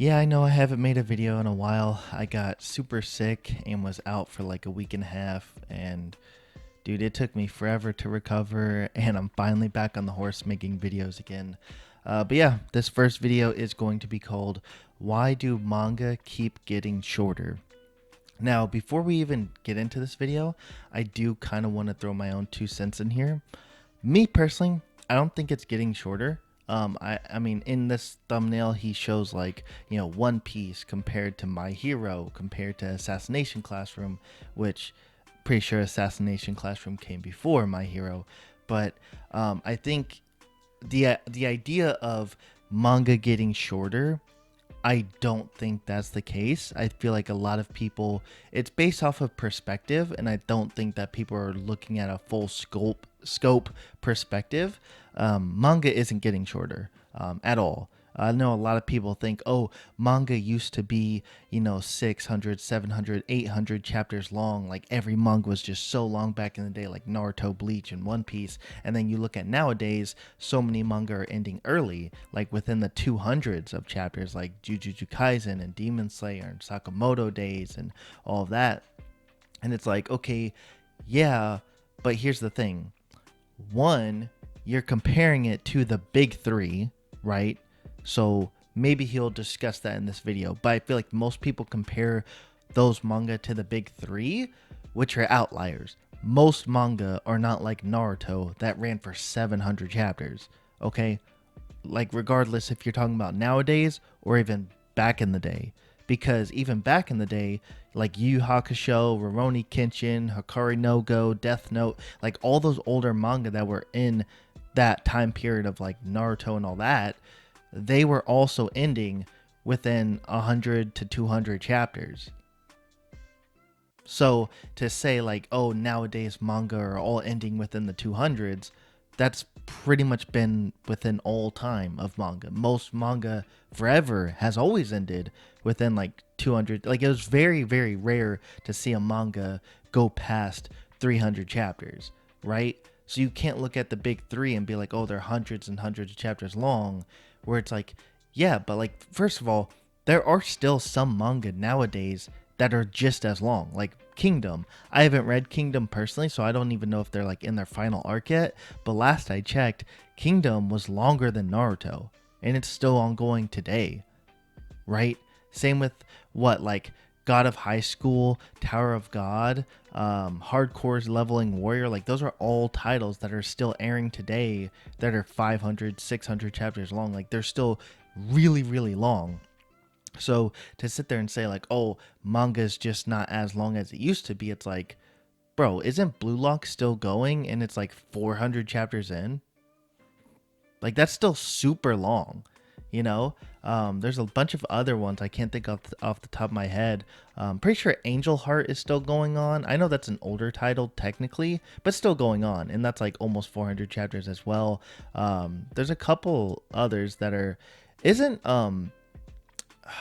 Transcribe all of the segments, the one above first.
Yeah, I know I haven't made a video in a while. I got super sick and was out for like a week and a half. And dude, it took me forever to recover. And I'm finally back on the horse making videos again. But yeah, this first video is going to be called Why Do Manga Keep Getting Shorter? Now, before we even get into this video, I do kind of want to throw my own 2 cents in here. Me personally, I don't think it's getting shorter. I mean, in this thumbnail, he shows like, One Piece compared to My Hero, compared to Assassination Classroom, which pretty sure Assassination Classroom came before My Hero. But I think the idea of manga getting shorter, I don't think that's the case. I feel like a lot of people, it's based off of perspective, and I don't think that people are looking at a full scope perspective. Manga isn't getting shorter at all. I know a lot of people think, oh, manga used to be, 600, 700, 800 chapters long. Like every manga was just so long back in the day, like Naruto, Bleach, and One Piece. And then you look at nowadays, so many manga are ending early, like within the 200s of chapters, like Jujutsu Kaisen and Demon Slayer and Sakamoto Days and all of that. And it's like, okay, yeah, but here's the thing. One, you're comparing it to the big three, right? So maybe he'll discuss that in this video, but I feel like most people compare those manga to the big three, which are outliers. Most manga are not like Naruto that ran for 700 chapters, okay? Like regardless if you're talking about nowadays or even back in the day. Because even back in the day, like Yu Yu Hakusho, Rurouni Kenshin, Hikari no Go, Death Note, like all those older manga that were in that time period of like Naruto and all that, they were also ending within 100 to 200 chapters. So to say like, oh, nowadays manga are all ending within the 200s, that's pretty much been within all time of manga. Most manga forever has always ended within like 200. Like it was very, very rare to see a manga go past 300 chapters, right? So you can't look at the big three and be like, oh, they're hundreds and hundreds of chapters long, where it's like, yeah, but like, first of all, there are still some manga nowadays that are just as long. Like Kingdom. I haven't read Kingdom personally, so I don't even know if they're like in their final arc yet. But last I checked, Kingdom was longer than Naruto, and it's still ongoing today, right? Same with what, like God of High School, Tower of God, Hardcore's Leveling Warrior. Like those are all titles that are still airing today that are 500, 600 chapters long. Like they're still really, really long. So to sit there and say like, oh, manga is just not as long as it used to be, it's like, bro, isn't Blue Lock still going and it's like 400 chapters in? Like that's still super long, you know. There's a bunch of other ones I can't think off the top of my head. Pretty sure Angel Heart is still going on. I know that's an older title technically, but still going on, and that's like almost 400 chapters as well. There's a couple others that are, isn't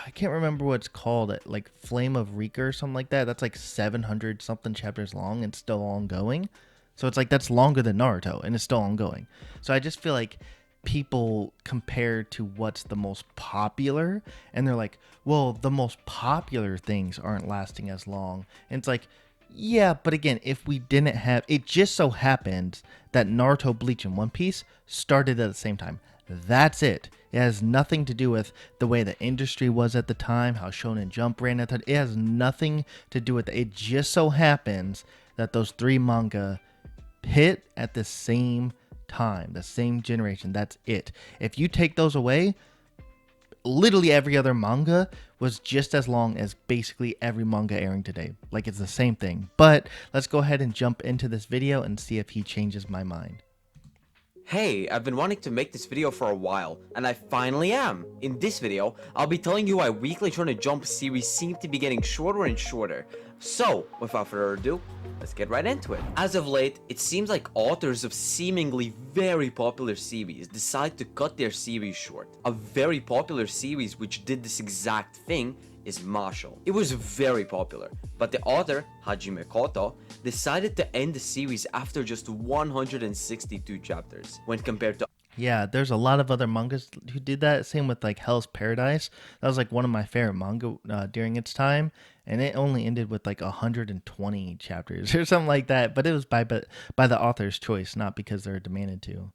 I can't remember what it's called, like Flame of Rika or something like that. That's like 700 something chapters long and still ongoing. So it's like that's longer than Naruto and it's still ongoing. So I just feel like people compare to what's the most popular and they're like, well, the most popular things aren't lasting as long. And it's like, yeah, but again, if we didn't have, it just so happened that Naruto, Bleach, and One Piece started at the same time. That's it. It has nothing to do with the way the industry was at the time, how Shonen Jump ran at the time. It has nothing to do with it. It just so happens that those three manga hit at the same time, the same generation. That's it. If you take those away, literally every other manga was just as long as basically every manga airing today. Like it's the same thing. But let's go ahead and jump into this video and see if he changes my mind. Hey, I've been wanting to make this video for a while, and I finally am! In this video, I'll be telling you why weekly Shonen Jump series seem to be getting shorter and shorter. So, without further ado, let's get right into it. As of late, it seems like authors of seemingly very popular series decide to cut their series short. A very popular series which did this exact thing is Marshall. It was very popular, but the author, Hajime Koto, decided to end the series after just 162 chapters, when compared to Yeah, there's a lot of other mangas who did that. Same with like Hell's Paradise. That was like one of my favorite manga during its time, and it only ended with like 120 chapters or something like that. But it was by the author's choice, not because they're demanded to.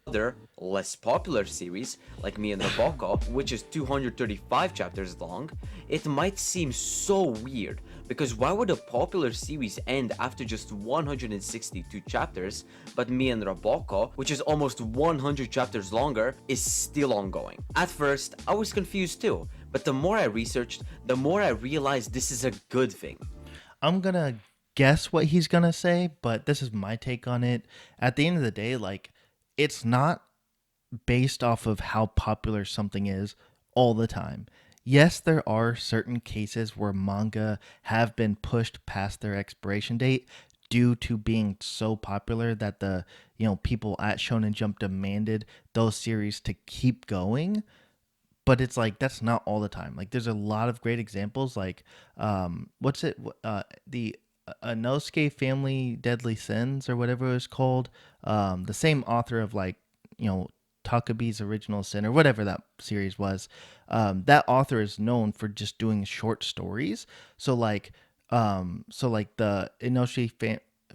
Other, less popular series, like Me and Rebecca, which is 235 chapters long, it might seem so weird, because why would a popular series end after just 162 chapters, but Me and Rebecca, which is almost 100 chapters longer, is still ongoing? At first, I was confused too, but the more I researched, the more I realized this is a good thing. I'm gonna guess what he's gonna say, but this is my take on it. At the end of the day, like, it's not based off of how popular something is all the time. Yes, there are certain cases where manga have been pushed past their expiration date due to being so popular that the people at Shonen Jump demanded those series to keep going. But it's like that's not all the time. Like there's a lot of great examples. Like what's it? The Inosuke Family Deadly Sins or whatever it was called. The same author of like you know Takabi's Original Sin or whatever that series was. That author is known for just doing short stories. So like the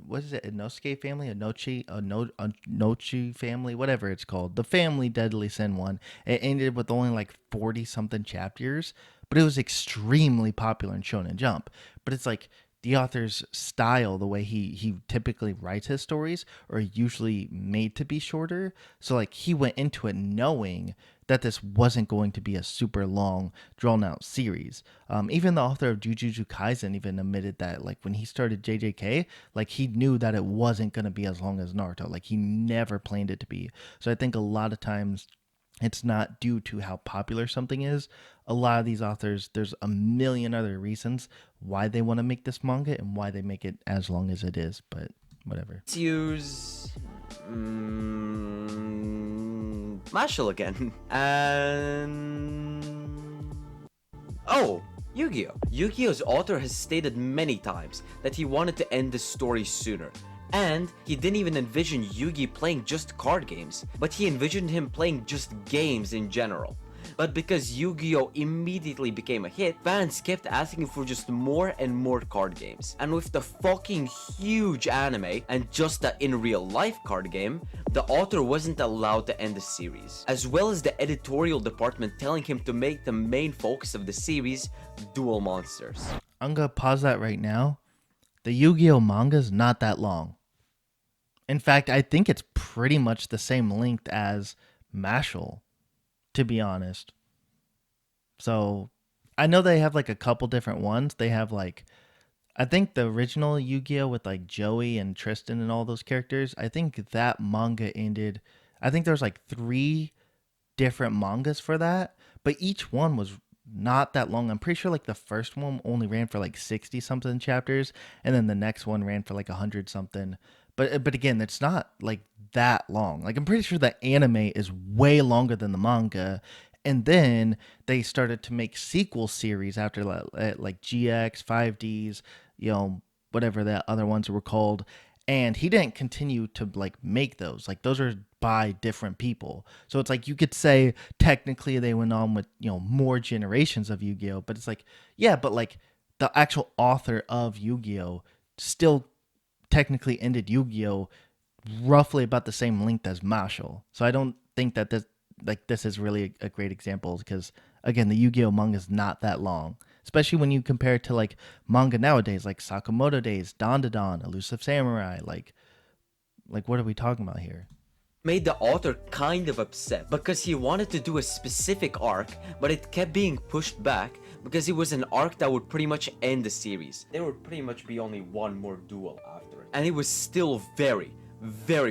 what is it? Inosuke family, Inochi family, whatever it's called. The Family Deadly Sin one. It ended with only like 40 something chapters, but it was extremely popular in Shonen Jump. But it's like the author's style, the way he typically writes his stories, are usually made to be shorter. So like he went into it knowing that this wasn't going to be a super long, drawn out series. Even the author of Jujutsu Kaisen even admitted that like when he started JJK, like he knew that it wasn't going to be as long as Naruto. Like he never planned it to be. So I think a lot of times it's not due to how popular something is. A lot of these authors, there's a million other reasons why they want to make this manga and why they make it as long as it is, but whatever. Let's use Marshall again. And oh, Yu-Gi-Oh! Yu-Gi-Oh's author has stated many times that he wanted to end the story sooner. And he didn't even envision Yugi playing just card games, but he envisioned him playing just games in general. But because Yu-Gi-Oh! Immediately became a hit, fans kept asking for just more and more card games. And with the fucking huge anime and just the in real life card game, the author wasn't allowed to end the series. As well as the editorial department telling him to make the main focus of the series Duel Monsters. I'm gonna pause that right now. The Yu-Gi-Oh! Manga is not that long. In fact, I think it's pretty much the same length as Mashal, to be honest. So I know they have like a couple different ones. They have like, I think the original Yu-Gi-Oh! With like Joey and Tristan and all those characters, I think that manga ended. I think there's like three different mangas for that, but each one was not that long. I'm pretty sure like the first one only ran for like 60 something chapters, and then the next one ran for like 100 something. But again, it's not like that long. Like I'm pretty sure the anime is way longer than the manga. And then they started to make sequel series after like GX, 5Ds, whatever the other ones were called. And he didn't continue to like make those. Like those are by different people. So it's like you could say technically they went on with, more generations of Yu-Gi-Oh! But it's like, yeah, but like the actual author of Yu-Gi-Oh! Still technically ended Yu-Gi-Oh! Roughly about the same length as Mashle. So I don't think that this is really a great example because again the Yu-Gi-Oh! Manga is not that long, especially when you compare it to like manga nowadays like Sakamoto Days, Dandadan, Elusive Samurai. Like what are we talking about here? Made the author kind of upset because he wanted to do a specific arc, but it kept being pushed back because it was an arc that would pretty much end the series. There would pretty much be only one more duel after it. And it was still very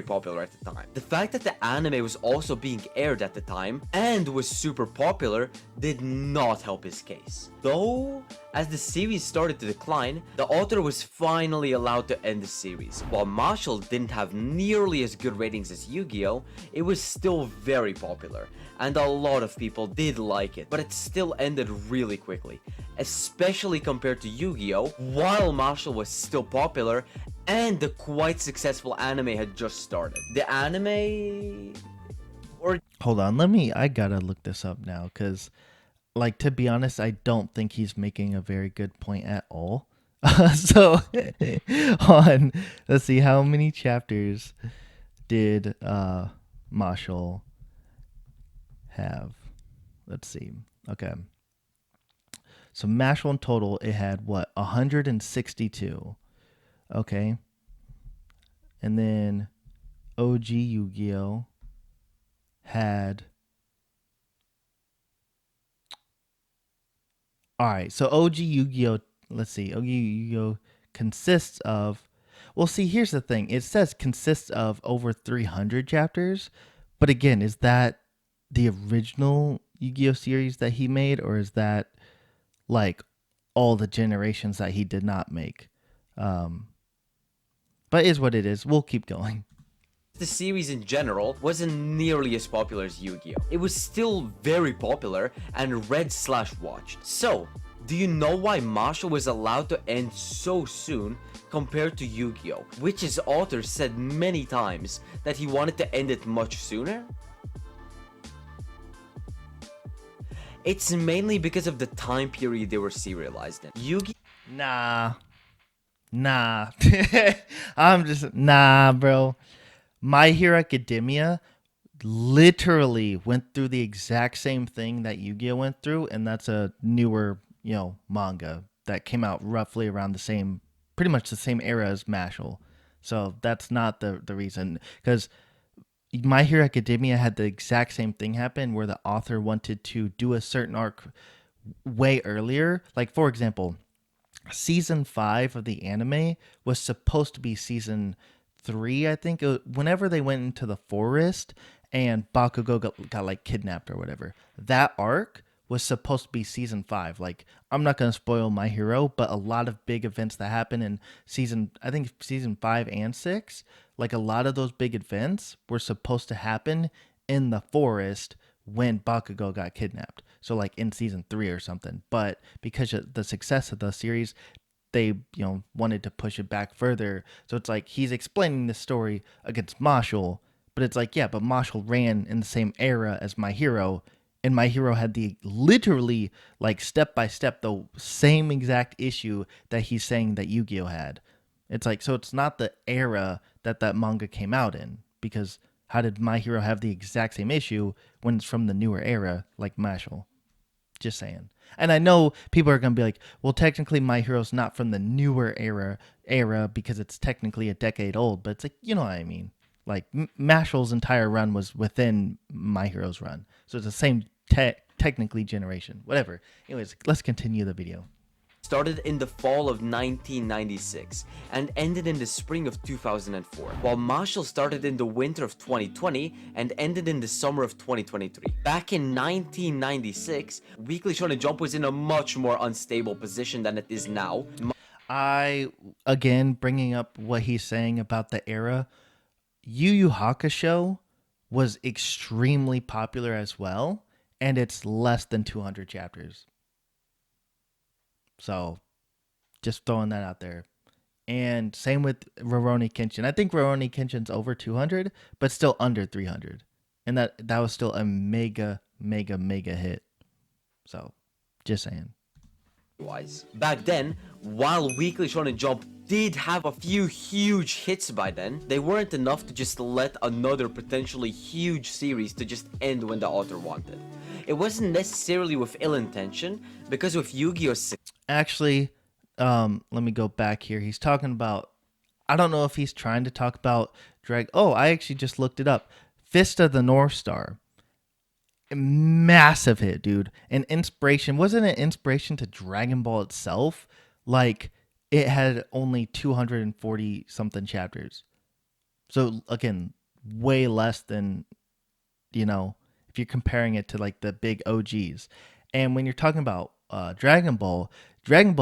popular at the time. The fact that the anime was also being aired at the time and was super popular did not help his case. Though, as the series started to decline, the author was finally allowed to end the series. While Mashle didn't have nearly as good ratings as Yu-Gi-Oh!, it was still very popular, and a lot of people did like it, but it still ended really quickly, especially compared to Yu-Gi-Oh! While Mashle was still popular and the quite successful anime had just started. The anime or Hold on, I gotta look this up now, because, like, to be honest, I don't think he's making a very good point at all. So, on, let's see, how many chapters did Marshall have? Let's see. Okay. So, Marshall in total, it had what? 162. Okay. And then OG Yu Gi Oh! Had. All right, so OG Yu-Gi-Oh. Let's see, OG Yu-Gi-Oh consists of. Well, see, here's the thing. It says consists of over 300 chapters, but again, is that the original Yu-Gi-Oh series that he made, or is that like all the generations that he did not make? Um, but it is what it is. We'll keep going. the series in general wasn't nearly as popular as Yu-Gi-Oh! It was still very popular and read/watched. So, do you know why Marshall was allowed to end so soon compared to Yu-Gi-Oh!, which his author said many times that he wanted to end it much sooner? It's mainly because of the time period they were serialized in. Nah, I'm just nah, bro. My Hero Academia literally went through the exact same thing that Yu-Gi-Oh went through, and that's a newer, manga that came out roughly around the same, pretty much the same era as Mashal. So that's not the reason, because My Hero Academia had the exact same thing happen, where the author wanted to do a certain arc way earlier. Like, for example, season 5 of the anime was supposed to be season 3, I think. Whenever they went into the forest and Bakugo got like kidnapped or whatever, that arc was supposed to be season 5. Like, I'm not going to spoil My Hero, but a lot of big events that happen in I think season 5 and 6, like a lot of those big events were supposed to happen in the forest when Bakugo got kidnapped. So like in season 3 or something. But because of the success of the series, they wanted to push it back further. So it's like he's explaining the story against Marshall, but it's like, yeah, but Marshall ran in the same era as My Hero, and My Hero had the literally like step by step the same exact issue that he's saying that Yu-Gi-Oh had. It's like, so it's not the era that manga came out in, because how did My Hero have the exact same issue when it's from the newer era like Marshall? Just saying. And I know people are gonna be like, well, technically My Hero's not from the newer era because it's technically a decade old, but it's like, you know what I mean. Like Mashal's entire run was within My Hero's run, so it's the same technically generation. Whatever. Anyways, let's continue the video. Started in the fall of 1996 and ended in the spring of 2004, while Marshall started in the winter of 2020 and ended in the summer of 2023. Back in 1996, Weekly Shonen Jump was in a much more unstable position than it is now. Again, bringing up what he's saying about the era, Yu Yu Hakusho was extremely popular as well, and it's less than 200 chapters. So, just throwing that out there. And same with Rurouni Kenshin. I think Rurouni Kenshin's over 200, but still under 300. And that was still a mega hit. So, just saying. Back then, while Weekly Shonen Jump did have a few huge hits by then, they weren't enough to just let another potentially huge series to just end when the author wanted. It wasn't necessarily with ill intention, because with Yu-Gi-Oh! Actually, let me go back here. He's talking about, I don't know if he's trying to talk about Oh, I actually just looked it up. Fist of the North Star. Massive hit, dude. An inspiration. Wasn't it inspiration to Dragon Ball itself? Like, it had only 240 something chapters. So, again, way less than, if you're comparing it to like the big OGs. And when you're talking about Dragon Ball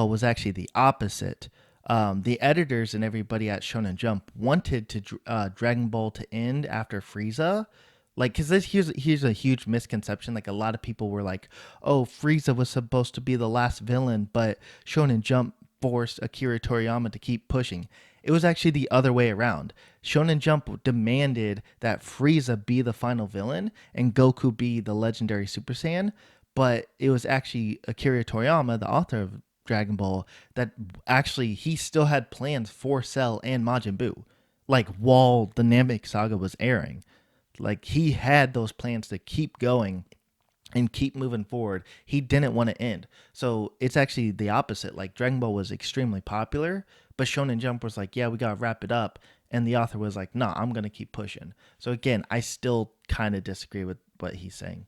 was actually the opposite. The editors and everybody at Shonen Jump wanted to Dragon Ball to end after Frieza. Like, because here's a huge misconception. Like, a lot of people were like, oh, Frieza was supposed to be the last villain, but Shonen Jump forced Akira Toriyama to keep pushing. It was actually the other way around. Shonen Jump demanded that Frieza be the final villain and Goku be the legendary Super Saiyan, but it was actually Akira Toriyama, the author of Dragon Ball, that actually he still had plans for Cell and Majin Buu, like while the Namek saga was airing. Like he had those plans to keep going and keep moving forward. He didn't want to end. So it's actually the opposite. Like Dragon Ball was extremely popular, but Shonen Jump was like, yeah, we got to wrap it up. And the author was like, nah, I'm going to keep pushing. So again, I still kind of disagree with what he's saying.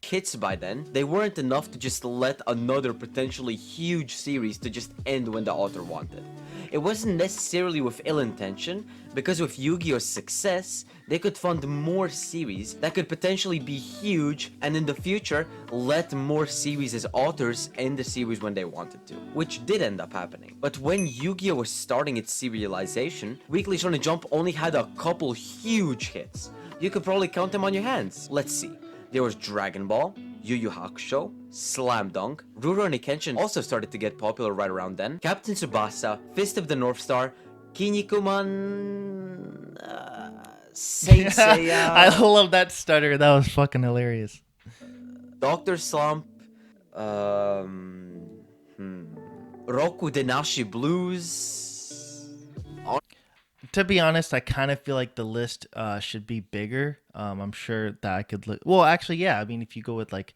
Hits by then, they weren't enough to just let another potentially huge series to just end when the author wanted. It wasn't necessarily with ill intention, because with Yu-Gi-Oh's success, they could fund more series that could potentially be huge and in the future let more series as authors end the series when they wanted to, which did end up happening. But when Yu-Gi-Oh was starting its serialization, Weekly Shonen Jump only had a couple huge hits. You could probably count them on your hands. Let's see. There was Dragon Ball, Yu Yu Hakusho, Slam Dunk, Rurouni Kenshin also started to get popular right around then, Captain Tsubasa, Fist of the North Star, Kinnikuman, Saint Seiya. I love that stutter. That was fucking hilarious. Dr. Slump, Roku Denashi Blues. To be honest, I kind of feel like the list should be bigger. I'm sure that I could look. Well, actually, yeah. I mean, if you go with like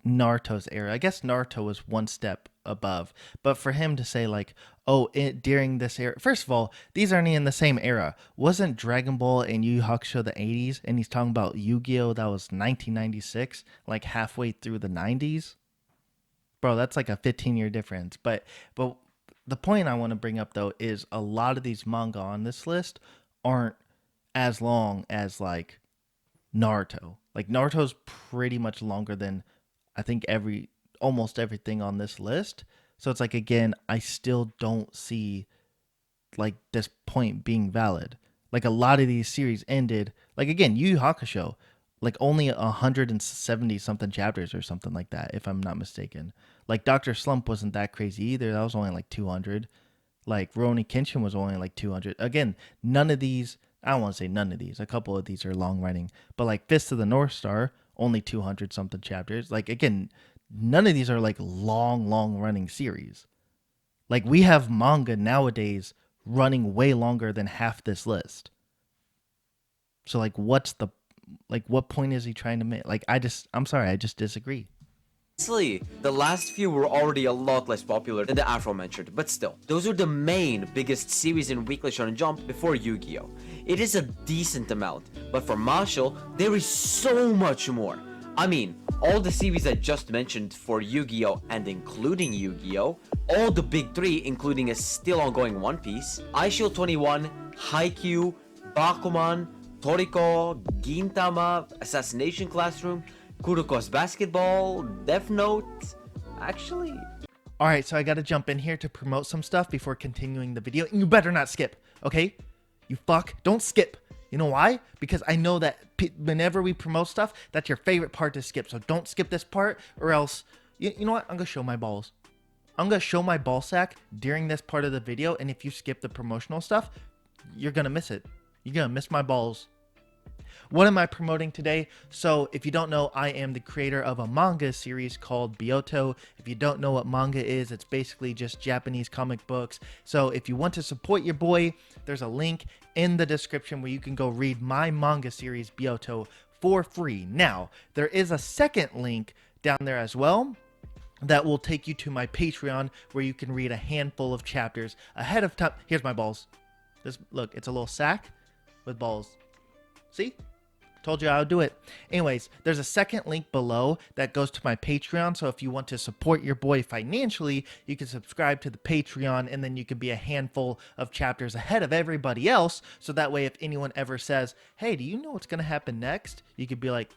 Naruto's era, I guess Naruto was one step above. But for him to say like, oh, during this era, first of all, these aren't in the same era. Wasn't Dragon Ball and Yu Yu Hakusho the 80s? And he's talking about Yu-Gi-Oh! That was 1996, like halfway through the 90s. Bro, that's like a 15-year difference. But the point I want to bring up though is a lot of these manga on this list aren't as long as like Naruto. Like Naruto's pretty much longer than I think almost everything on this list. So it's like again, I still don't see like this point being valid. Like a lot of these series ended like again, Yu Yu Hakusho, like only 170 something chapters or something like that, if I'm not mistaken. Like Dr. Slump wasn't that crazy either. That was only like 200. Like Rurouni Kenshin was only like 200. Again, none of these, I don't want to say none of these. A couple of these are long running. But like Fist of the North Star, only 200 something chapters. Like again, none of these are like long running series. Like we have manga nowadays running way longer than half this list. So like what point is he trying to make? Like I'm sorry, I just disagree. Honestly, the last few were already a lot less popular than the aforementioned, but still, those are the main biggest series in Weekly Shonen Jump before Yu-Gi-Oh! It is a decent amount, but for Mashle, there is so much more. I mean, all the series I just mentioned for Yu-Gi-Oh! And including Yu-Gi-Oh! All the big three, including a still ongoing One Piece, Eyeshield 21, Haikyuu, Bakuman, Toriko, Gintama, Assassination Classroom, Kuroko's Basketball, Death Note, actually. All right, so I got to jump in here to promote some stuff before continuing the video. And you better not skip, okay? You fuck, don't skip. You know why? Because I know that whenever we promote stuff, that's your favorite part to skip. So don't skip this part or else, you know what? I'm going to show my balls. I'm going to show my ball sack during this part of the video. And if you skip the promotional stuff, you're going to miss it. You're going to miss my balls. What am I promoting today? So if you don't know, I am the creator of a manga series called Byoto. If you don't know what manga is, it's basically just Japanese comic books. So if you want to support your boy, there's a link in the description where you can go read my manga series Byoto for free. Now, there is a second link down there as well that will take you to my Patreon where you can read a handful of chapters ahead of time. Here's my balls. Look, it's a little sack with balls. See? Told you I would do it. Anyways, there's a second link below that goes to my Patreon. So if you want to support your boy financially, you can subscribe to the Patreon and then you can be a handful of chapters ahead of everybody else. So that way, if anyone ever says, hey, do you know what's going to happen next? You could be like,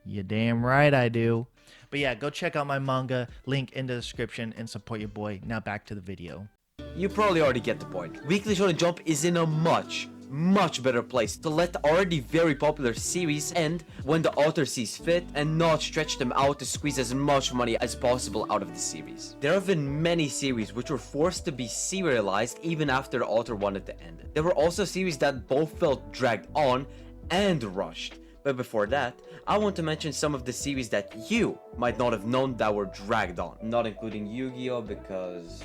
you damn right I do. But yeah, go check out my manga, link in the description, and support your boy. Now back to the video. You probably already get the point. Weekly Shonen Jump is in a much much better place to let the already very popular series end when the author sees fit and not stretch them out to squeeze as much money as possible out of the series. There have been many series which were forced to be serialized even after the author wanted to end it. There were also series that both felt dragged on and rushed. But before that, I want to mention some of the series that you might not have known that were dragged on. Not including Yu-Gi-Oh! Because,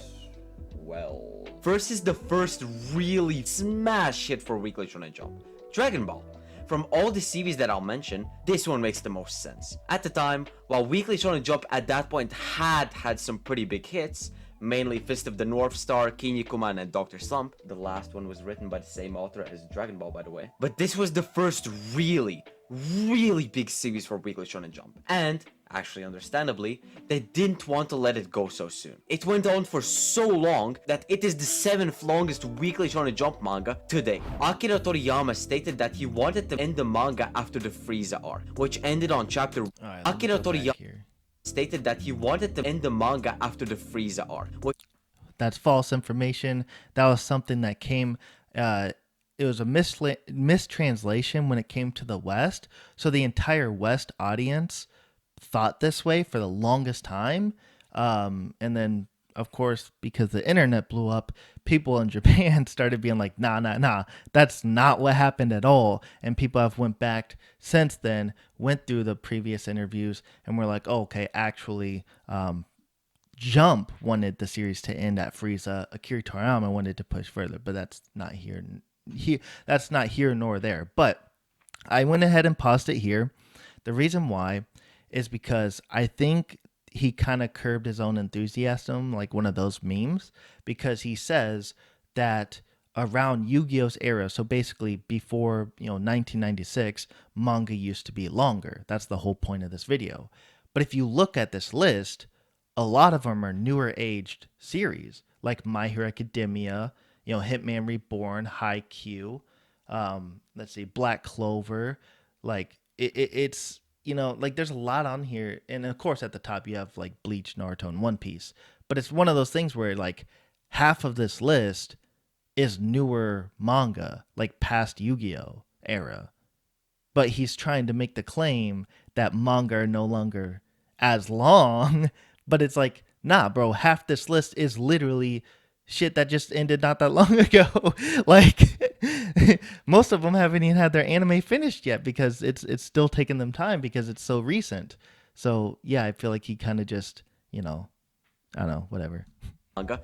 well... First is the first really smash hit for Weekly Shonen Jump, Dragon Ball. From all the series that I'll mention, this one makes the most sense. At the time, while Weekly Shonen Jump at that point had some pretty big hits, mainly Fist of the North Star, Kinnikuman, and Dr. Slump. The last one was written by the same author as Dragon Ball, by the way. But this was the first really big series for Weekly Shonen Jump. And, actually understandably, they didn't want to let it go so soon. It went on for so long that it is the 7th longest Weekly Shonen Jump manga to date. Akira Toriyama stated that he wanted to end the manga after the Frieza arc, which ended on chapter... Right, Akira Toriyama stated that he wanted to end the manga after the Frieza arc. That's false information. That was something that came, it was a mistranslation when it came to the West. So the entire West audience thought this way for the longest time. And then, of course, because the internet blew up, people in Japan started being like, nah, that's not what happened at all. And people have went back since then, went through the previous interviews, and were like, oh, okay, actually, Jump wanted the series to end at Frieza. Akira Toriyama wanted to push further, but that's not here. That's not here nor there. But I went ahead and paused it here. The reason why is because I think he kind of curbed his own enthusiasm, like one of those memes, because he says that around Yu-Gi-Oh's era, so basically before 1996, manga used to be longer. That's the whole point of this video. But if you look at this list, a lot of them are newer aged series, like My Hero Academia, Hitman Reborn, Haikyuu, let's see, Black Clover. Like it's like there's a lot on here, and of course at the top you have like Bleach, Naruto, and One Piece. But it's one of those things where like half of this list is newer manga, like past Yu-Gi-Oh era. But he's trying to make the claim that manga are no longer as long. But it's like, nah, bro, half this list is literally shit that just ended not that long ago. Like, most of them haven't even had their anime finished yet because it's still taking them time because it's so recent. So, yeah, I feel like he kind of just, I don't know, whatever. Manga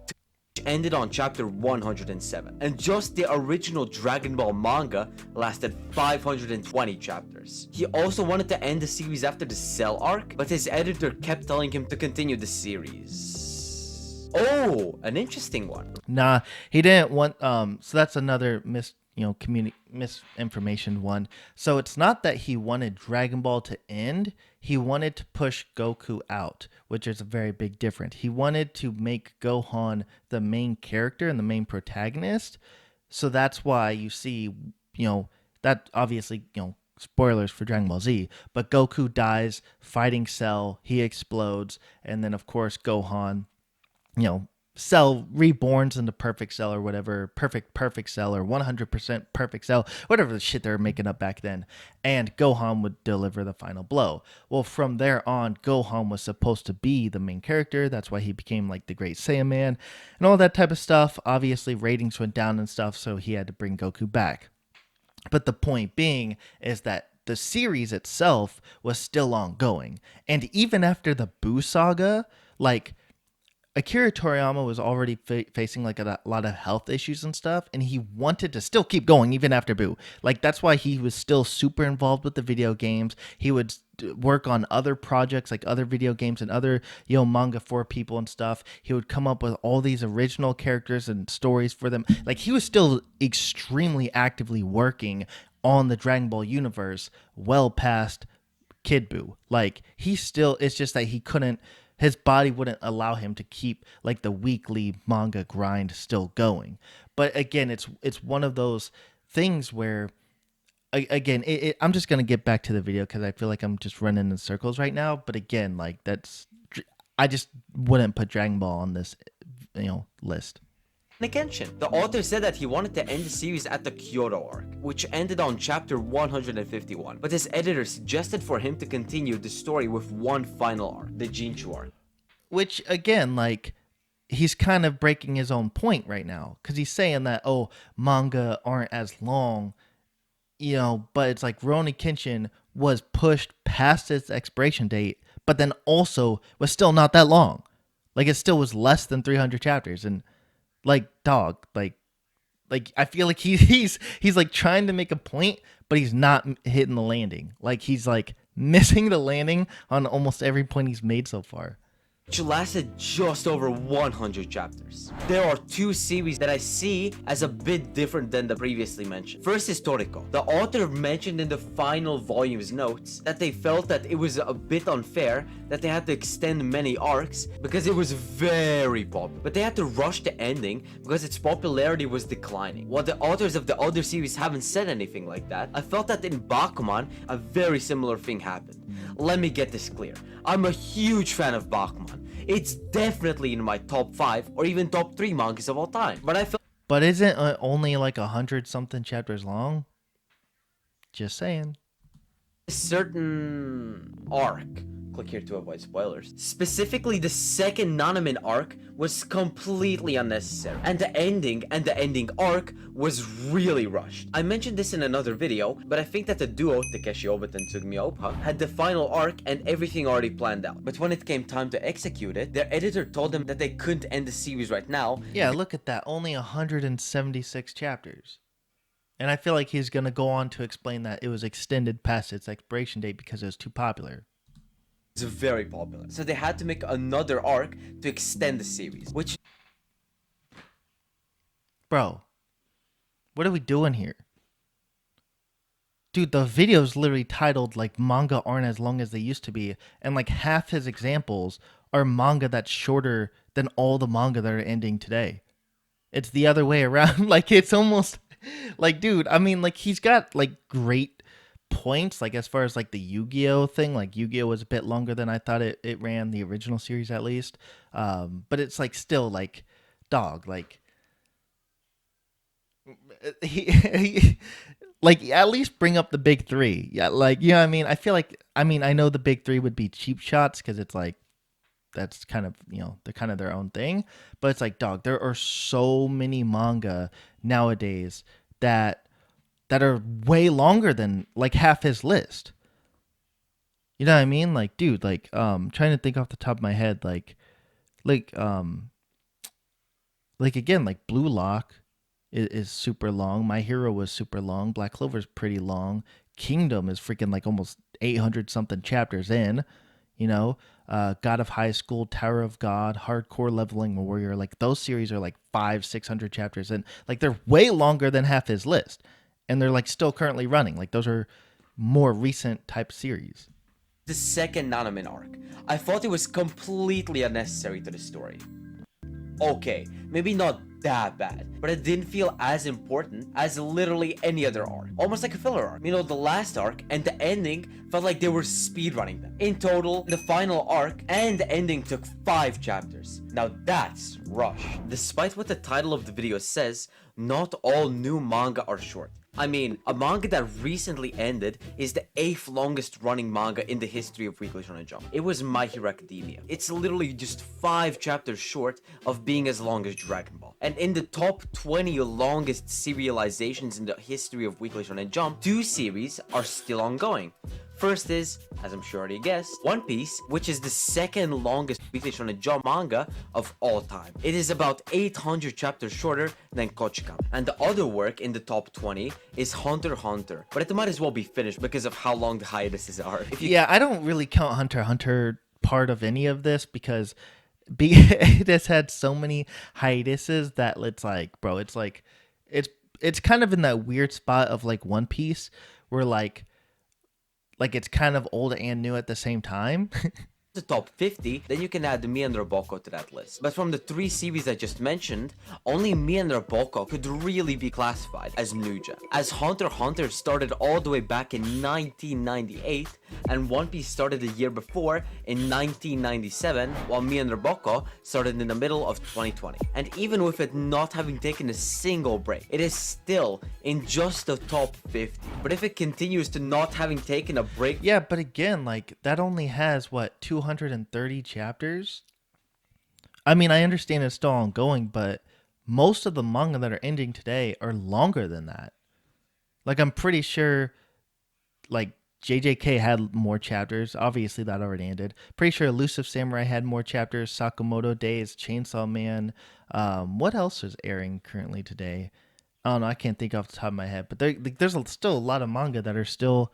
ended on chapter 107, and just the original Dragon Ball manga lasted 520 chapters. He also wanted to end the series after the Cell arc, but his editor kept telling him to continue the series. Oh, an interesting one. Nah, he didn't want so that's another misinformation one. So it's not that he wanted Dragon Ball to end, he wanted to push Goku out, which is a very big difference. He wanted to make Gohan the main character and the main protagonist. So that's why you see, that obviously, spoilers for Dragon Ball Z, but Goku dies fighting Cell, he explodes, and then of course Gohan, Cell reborns into perfect Cell or whatever, perfect Cell or 100% perfect Cell, whatever the shit they were making up back then, and Gohan would deliver the final blow. Well, from there on, Gohan was supposed to be the main character. That's why he became like the Great Saiyan Man and all that type of stuff. Obviously, ratings went down and stuff, so he had to bring Goku back. But the point being is that the series itself was still ongoing, and even after the Buu saga, like, Akira Toriyama was already facing like a lot of health issues and stuff, and he wanted to still keep going even after Boo. Like, that's why he was still super involved with the video games. He would work on other projects, like other video games and other manga for people and stuff. He would come up with all these original characters and stories for them. Like, he was still extremely actively working on the Dragon Ball universe well past Kid Buu. Like, he still, it's just that he couldn't, his body wouldn't allow him to keep like the weekly manga grind still going. But again, it's one of those things where, again, I'm just gonna get back to the video because I feel like I'm just running in circles right now. But again, like, I just wouldn't put Dragon Ball on this list. Kenshin. The author said that he wanted to end the series at the Kyoto arc, which ended on chapter 151, but his editor suggested for him to continue the story with one final arc, the Jinchu arc. Which, again, like, he's kind of breaking his own point right now, because he's saying that, oh, manga aren't as long, but it's like Rurouni Kenshin was pushed past its expiration date, but then also was still not that long. Like, it still was less than 300 chapters. And, like, dog, like I feel like he's like trying to make a point, but he's not hitting the landing. Like, he's like missing the landing on almost every point he's made so far, which lasted just over 100 chapters. There are two series that I see as a bit different than the previously mentioned. First is Toriko. The author mentioned in the final volume's notes that they felt that it was a bit unfair that they had to extend many arcs because it was very popular, but they had to rush the ending because its popularity was declining. While the authors of the other series haven't said anything like that, I felt that in Bakuman, a very similar thing happened. Let me get this clear. I'm a huge fan of Bakuman. It's definitely in my top 5 or even top 3 mangas of all time. But I felt. But isn't only like 100-something chapters long? Just saying. A certain arc. Click here to avoid spoilers. Specifically, the second Nanamin arc was completely unnecessary, and the ending arc was really rushed. I mentioned this in another video, but I think that the duo Takeshi Obata and Tsugumiya Opa had the final arc and everything already planned out. But when it came time to execute it, their editor told them that they couldn't end the series right now. Yeah, look at that. Only 176 chapters. And I feel like he's going to go on to explain that it was extended past its expiration date because it was too popular. It's very popular. So they had to make another arc to extend the series, which... Bro, what are we doing here? Dude, the video's literally titled, like, manga aren't as long as they used to be, and, like, half his examples are manga that's shorter than all the manga that are ending today. It's the other way around. Like, it's almost... Like, dude, I mean, like, he's got, like, great points, like, as far as, like, the Yu-Gi-Oh thing. Like, Yu-Gi-Oh was a bit longer than I thought it ran, the original series, at least. But it's, like, still, like, dog, like... he like, at least bring up the big 3. Yeah, like, you know what I mean? I feel like, I know the big 3 would be cheap shots, because it's, like, that's kind of, they're kind of their own thing. But it's like, dog, there are so many manga nowadays that are way longer than, like, half his list. You know what I mean? Like, dude, like, trying to think off the top of my head, like again, like, Blue Lock is super long. My Hero was super long. Black Clover's pretty long. Kingdom is freaking, like, almost 800 something chapters in. God of High School, Tower of God, Hardcore Leveling Warrior, like, those series are like 500-600 chapters in. Like, they're way longer than half his list, and they're, like, still currently running. Like, those are more recent type series. The second Nanamin arc, I thought it was completely unnecessary to the story. Okay, maybe not that bad, but it didn't feel as important as literally any other arc. Almost like a filler arc. The last arc and the ending felt like they were speedrunning them. In total, the final arc and the ending took 5 chapters. Now that's rush. Despite what the title of the video says, not all new manga are short. A manga that recently ended is the 8th longest running manga in the history of Weekly Shonen Jump. It was My Hero Academia. It's literally just 5 chapters short of being as long as Dragon Ball. And in the top 20 longest serializations in the history of Weekly Shonen Jump, 2 series are still ongoing. First is, as I'm sure already guessed, One Piece, which is the second longest Weekly Shonen Jump manga of all time. It is about 800 chapters shorter than Kochika. And the other work in the top 20 is Hunter x Hunter, but it might as well be finished because of how long the hiatuses are. Yeah, I don't really count Hunter x Hunter part of any of this because it has had so many hiatuses that it's like, bro, it's like, it's kind of in that weird spot of, like, One Piece where, like it's kind of old and new at the same time. the top 50, then you can add Me and Roboko to that list. But from the 3 series I just mentioned, only Me and Roboko could really be classified as new gen. As Hunter x Hunter started all the way back in 1998, and One Piece started the year before in 1997, while Me and Roboko started in the middle of 2020. And even with it not having taken a single break, it is still in just the top 50. But if it continues to not having taken a break, Yeah, but again, like that only has what 230 chapters. I mean, I understand it's still ongoing, but most of the manga that are ending today are longer than that. Like I'm pretty sure like JJK had more chapters. Obviously that already ended. Pretty sure Elusive Samurai had more chapters. Sakamoto Days, Chainsaw Man. What else is airing currently today? I don't know. I can't think off the top of my head, but there's still a lot of manga that are still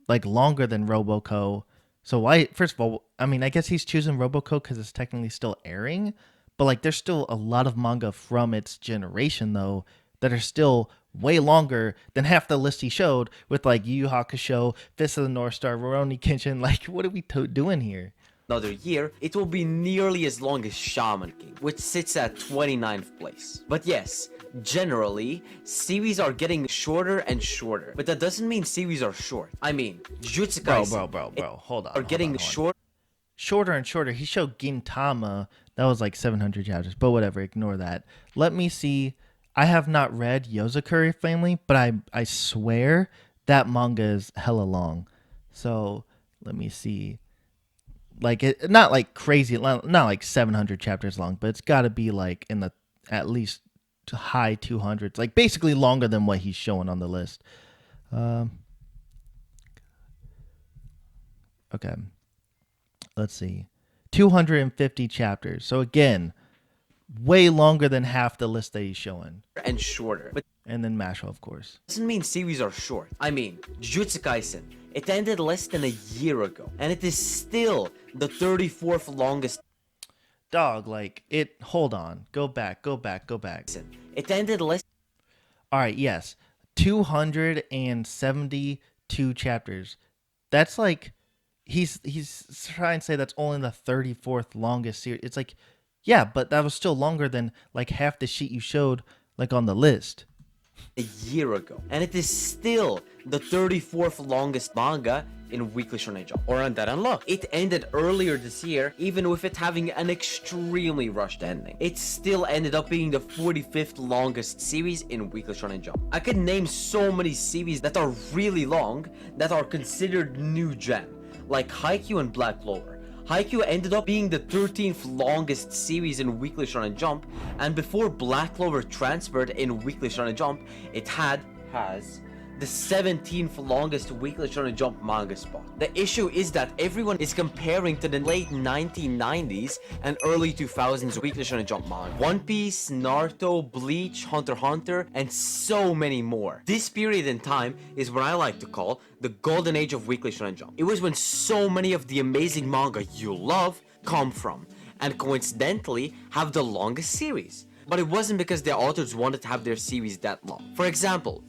like longer than Roboco. So why? First of all, I mean, I guess he's choosing Roboco because it's technically still airing, but like there's still a lot of manga from its generation though that are still way longer than half the list he showed with like Yu Yu Hakusho, Fist of the North Star, Rurouni Kenshin. Like, what are we doing here? another year, it will be nearly as long as Shaman King, which sits at 29th place. But yes, generally, series are getting shorter and shorter. But that doesn't mean series are short. I mean, Jujutsu Kaisen Bro. Hold on. are getting short. Shorter and shorter. He showed Gintama. That was like 700 chapters, but whatever. Ignore that. Let me see. I have not read Yozakuri Family, but I swear that manga is hella long. So let me see. Like it, not like crazy, not like 700 chapters long, but it's got to be like in the at least high 200s, like basically longer than what he's showing on the list. Um, okay, let's see, 250 chapters. So again, way longer than half the list that he's showing. And shorter. But And then Mashle, of course. doesn't mean series are short. I mean, Jujutsu Kaisen, it ended less than a year ago, and it is still the 34th longest. Dog, like it. Hold on, go back. It ended less. All right, yes, 272 chapters. That's like he's trying to say that's only the 34th longest series. It's like, yeah, but that was still longer than like half the sheet you showed like on the list. A year ago, and it is still the 34th longest manga in Weekly Shonen Jump, or on that unlock. It ended earlier this year, even with it having an extremely rushed ending. It still ended up being the 45th longest series in Weekly Shonen Jump. I could name so many series that are really long that are considered new gen, like Haikyuu and Black Clover. Haikyuu ended up being the 13th longest series in Weekly Shonen Jump, and before Black Clover transferred in Weekly Shonen Jump, it has the 17th longest Weekly Shonen Jump manga spot. The issue is that everyone is comparing to the late 1990s and early 2000s Weekly Shonen Jump manga. One Piece, Naruto, Bleach, Hunter x Hunter, and so many more. This period in time is what I like to call the golden age of Weekly Shonen Jump. It was when so many of the amazing manga you love come from, and coincidentally have the longest series. But it wasn't because the authors wanted to have their series that long. For example,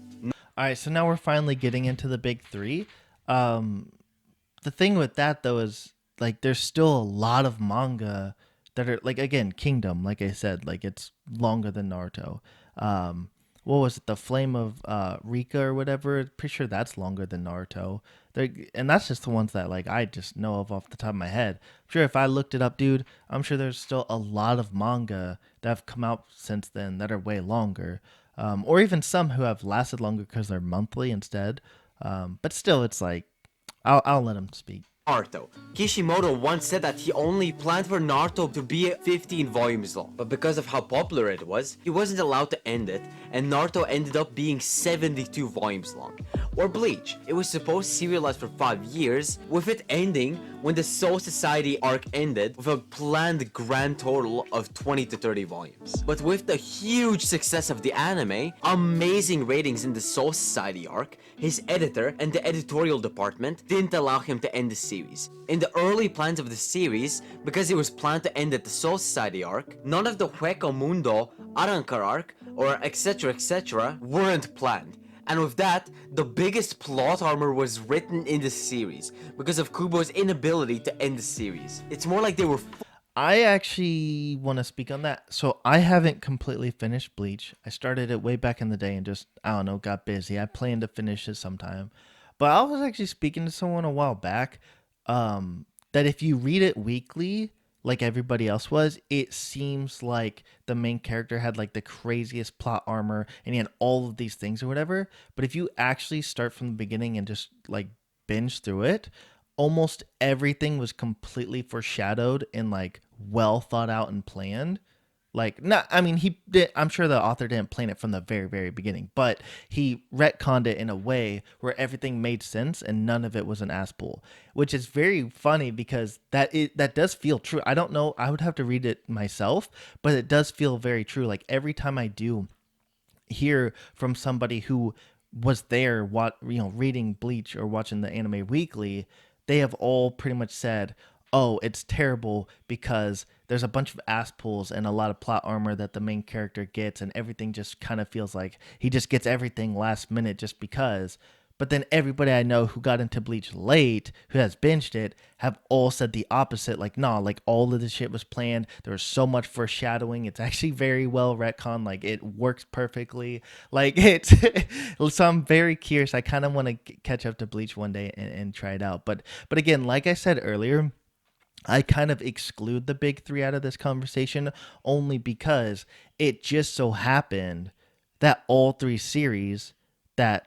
All right, so now we're finally getting into the big three. The thing with that though is like there's still a lot of manga that are like again Kingdom, like I said, like it's longer than Naruto. What was it, the Flame of Rika or whatever? Pretty sure that's longer than Naruto. And that's just the ones that like I just know of off the top of my head. I'm sure if I looked it up, dude, I'm sure there's still a lot of manga that have come out since then that are way longer. Or even some who have lasted longer because they're monthly instead. But still, it's like, I'll let him speak. Naruto. Kishimoto once said that he only planned for Naruto to be 15 volumes long, but because of how popular it was, he wasn't allowed to end it, and Naruto ended up being 72 volumes long. Or Bleach. It was supposed to serialize for 5 years, with it ending when the Soul Society arc ended with a planned grand total of 20 to 30 volumes. But with the huge success of the anime, amazing ratings in the Soul Society arc, his editor and the editorial department didn't allow him to end the series. In the early plans of the series, because it was planned to end at the Soul Society arc, none of the Hueco Mundo, Arankar arc, or etc weren't planned. And with that, the biggest plot armor was written in the series because of Kubo's inability to end the series. It's more like they were I actually want to speak on that. So I haven't completely finished Bleach. I started it way back in the day and just, I don't know, got busy. I plan to finish it sometime. But I was actually speaking to someone a while back that if you read it weekly, like everybody else was, it seems like the main character had like the craziest plot armor and he had all of these things or whatever. But if you actually start from the beginning and just like binge through it, almost everything was completely foreshadowed and like well thought out and planned. Like, not, I mean, he did, I'm sure the author didn't plan it from the very, very beginning, but he retconned it in a way where everything made sense and none of it was an ass pull, which is very funny because that does feel true. I don't know, I would have to read it myself, but it does feel very true. Like every time I do hear from somebody who was there, what reading Bleach or watching the anime weekly, they have all pretty much said, "Oh, it's terrible because there's a bunch of ass pulls and a lot of plot armor that the main character gets, and everything just kind of feels like he just gets everything last minute just because." But then everybody I know who got into Bleach late, who has binged it, have all said the opposite. Like, nah, like all of this shit was planned. There was so much foreshadowing. It's actually very well retconned. Like, it works perfectly. Like, it's. So I'm very curious. I kind of want to catch up to Bleach one day and try it out. But again, like I said earlier, I kind of exclude the big three out of this conversation only because it just so happened that all three series that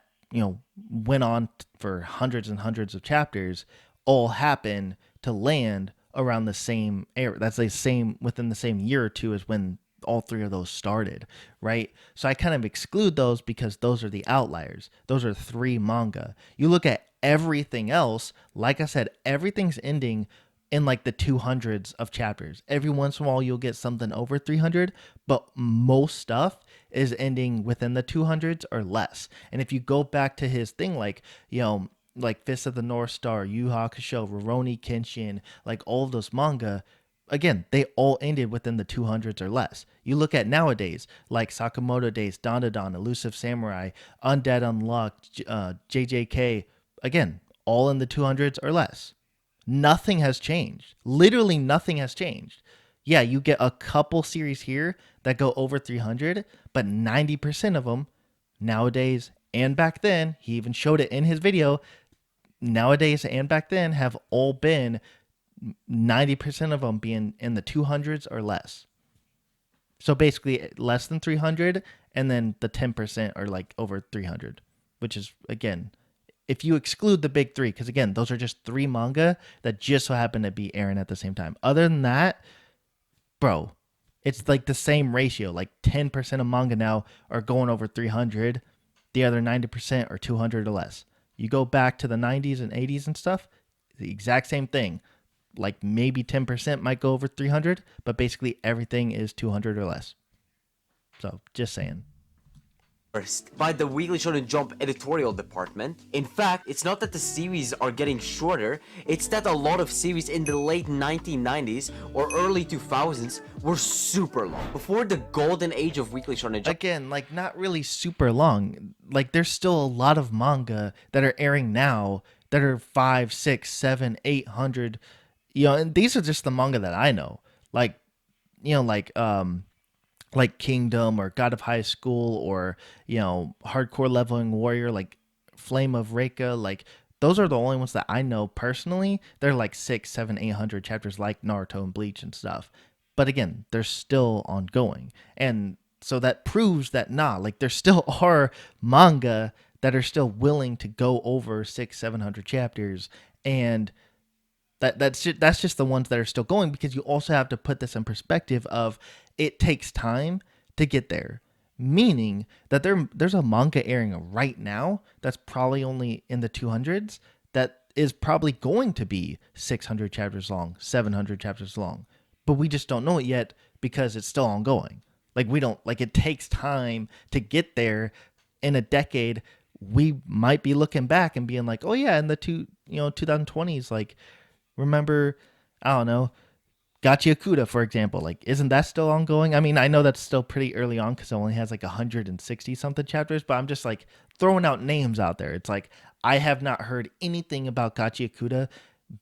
went on for hundreds and hundreds of chapters all happen to land around the same era. That's the same within the same year or two as when all three of those started, right? So I kind of exclude those because those are the outliers. Those are three manga. You look at everything else, like I said, everything's ending in like the 200s of chapters. Every once in a while you'll get something over 300, but most stuff is ending within the 200s or less. And if you go back to his thing, like Fist of the North Star, Yu Hakusho, Rurouni Kenshin, like all of those manga, again, they all ended within the 200s or less. You look at nowadays, like Sakamoto Days, Dandadan, Elusive Samurai, Undead Unlocked, JJK, again, all in the 200s or less. Nothing has changed. Literally nothing has changed. Yeah, you get a couple series here that go over 300, but 90% of them nowadays and back then, he even showed it in his video, nowadays and back then have all been 90% of them being in the 200s or less. So basically less than 300 and then the 10% are like over 300, which is again, if you exclude the big three, because again, those are just three manga that just so happen to be airing at the same time. Other than that, bro, it's like the same ratio. Like 10% of manga now are going over 300. The other 90% are 200 or less. You go back to the 90s and 80s and stuff, the exact same thing. Like maybe 10% might go over 300, but basically everything is 200 or less. So just saying. by the Weekly Shonen Jump editorial department. In fact, it's not that the series are getting shorter, it's that a lot of series in the late 1990s or early 2000s were super long. Before the golden age of Weekly Shonen Jump. Again, like not really super long. Like there's still a lot of manga that are airing now that are 5, 6, 7, 800. And these are just the manga that I know. Like, like Kingdom or God of High School or Hardcore Leveling Warrior, like Flame of Reika, like those are the only ones that I know personally. They're like 6, 7, 800 chapters, like Naruto and Bleach and stuff. But again, they're still ongoing, and so that proves that like there still are manga that are still willing to go over 6, 700 chapters, and that's just the ones that are still going, because you also have to put this in perspective of it takes time to get there, meaning that there's a manga airing right now that's probably only in the 200s that is probably going to be 600 chapters long, 700 chapters long, but we just don't know it yet because it's still ongoing. Like we don't, like, it takes time to get there. In a decade we might be looking back and being like, oh yeah, in the 2020s, like, remember, I don't know, Gachiakuda, for example, like, isn't that still ongoing? I mean, I know that's still pretty early on because it only has like 160 something chapters, but I'm just like throwing out names out there. It's like I have not heard anything about Gachiakuda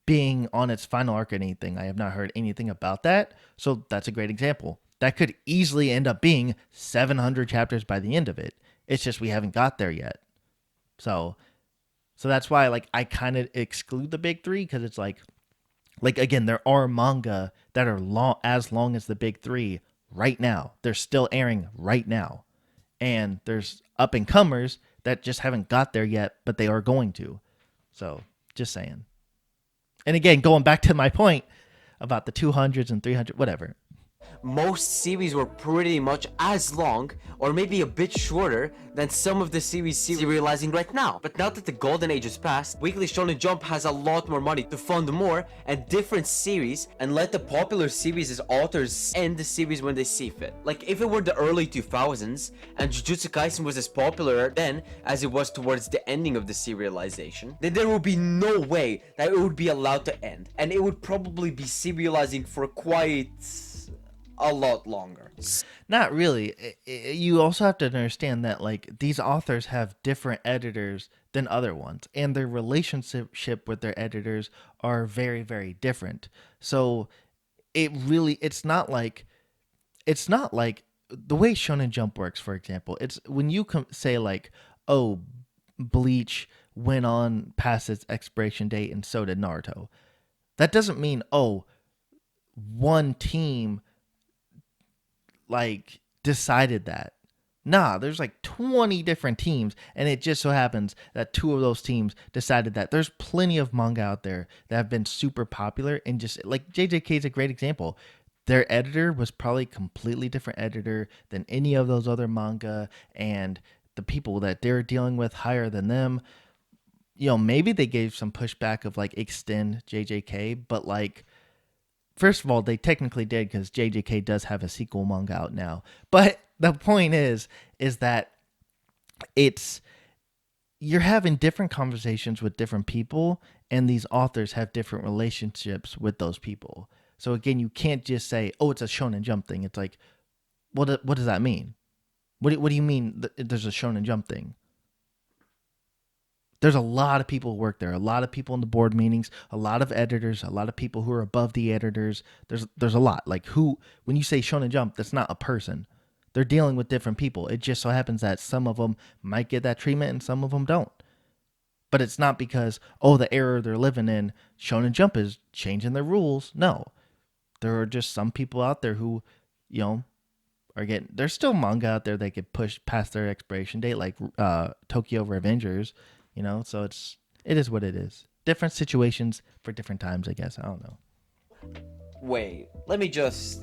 being on its final arc or anything. I have not heard anything about that. So that's a great example. That could easily end up being 700 chapters by the end of it. It's just we haven't got there yet. So that's why like I kind of exclude the big three because it's like again, there are manga that are long as the big three right now. They're still airing right now. And there's up and comers that just haven't got there yet, but they are going to. So just saying. And again, going back to my point about the 200s and 300, whatever. Most series were pretty much as long, or maybe a bit shorter, than some of the series serializing right now. But now that the golden age has passed, Weekly Shonen Jump has a lot more money to fund more and different series and let the popular series' authors end the series when they see fit. Like if it were the early 2000s and Jujutsu Kaisen was as popular then as it was towards the ending of the serialization, then there would be no way that it would be allowed to end, and it would probably be serializing for quite a lot longer. Not really. You also have to understand that like these authors have different editors than other ones, and their relationship with their editors are very, very different. So it's not like the way Shonen Jump works. For example, it's when you say like, oh, Bleach went on past its expiration date, and so did Naruto. That doesn't mean one team like decided that. Nah, there's like 20 different teams, and it just so happens that two of those teams decided that. There's plenty of manga out there that have been super popular, and just like JJK is a great example. Their editor was probably a completely different editor than any of those other manga, and the people that they're dealing with higher than them. Maybe they gave some pushback of like extend JJK, but like first of all, they technically did because JJK does have a sequel manga out now. But the point is that it's you're having different conversations with different people, and these authors have different relationships with those people. So again, you can't just say, "Oh, it's a Shonen Jump thing." It's like, what does that mean? What do you mean there's a Shonen Jump thing? There's a lot of people who work there, a lot of people in the board meetings, a lot of editors, a lot of people who are above the editors. There's a lot. Like when you say Shonen Jump, that's not a person. They're dealing with different people. It just so happens that some of them might get that treatment and some of them don't. But it's not because, the era they're living in, Shonen Jump is changing their rules. No. There are just some people out there who, there's still manga out there that could push past their expiration date, like Tokyo Revengers. So it is what it is. Different situations for different times, I guess. I don't know. Wait, let me just...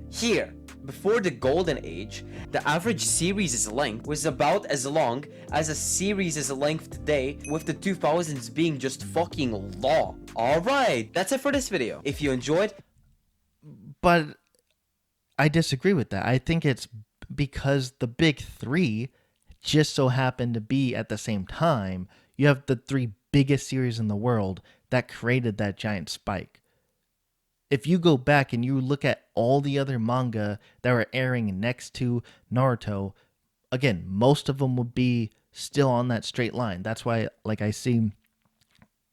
Here, before the golden age, the average series' length was about as long as a series' length today, with the 2000s being just fucking long. Alright, that's it for this video. If you enjoyed... But I disagree with that. I think it's because the big three just so happened to be at the same time. You have the three biggest series in the world that created that giant spike. If you go back and you look at all the other manga that were airing next to Naruto, again, most of them would be still on that straight line. That's why, like, I see,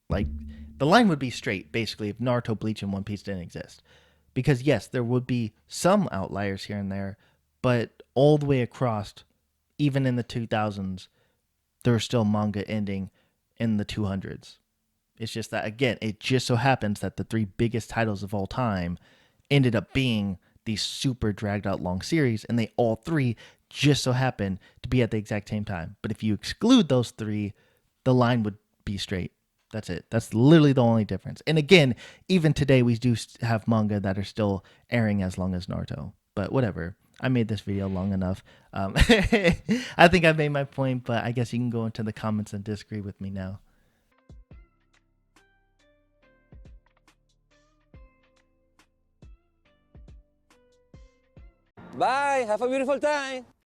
like, the line would be straight, basically, if Naruto, Bleach, and One Piece didn't exist. Because, yes, there would be some outliers here and there, but all the way across, even in the 2000s, there was still manga ending in the 200s. It's just that, again, it just so happens that the three biggest titles of all time ended up being these super dragged out long series, and they all three just so happen to be at the exact same time. But if you exclude those three, the line would be straight. That's it. That's literally the only difference. And again, even today, we do have manga that are still airing as long as Naruto. But whatever. I made this video long enough. I think I made my point, but I guess you can go into the comments and disagree with me now. Bye, have a beautiful time.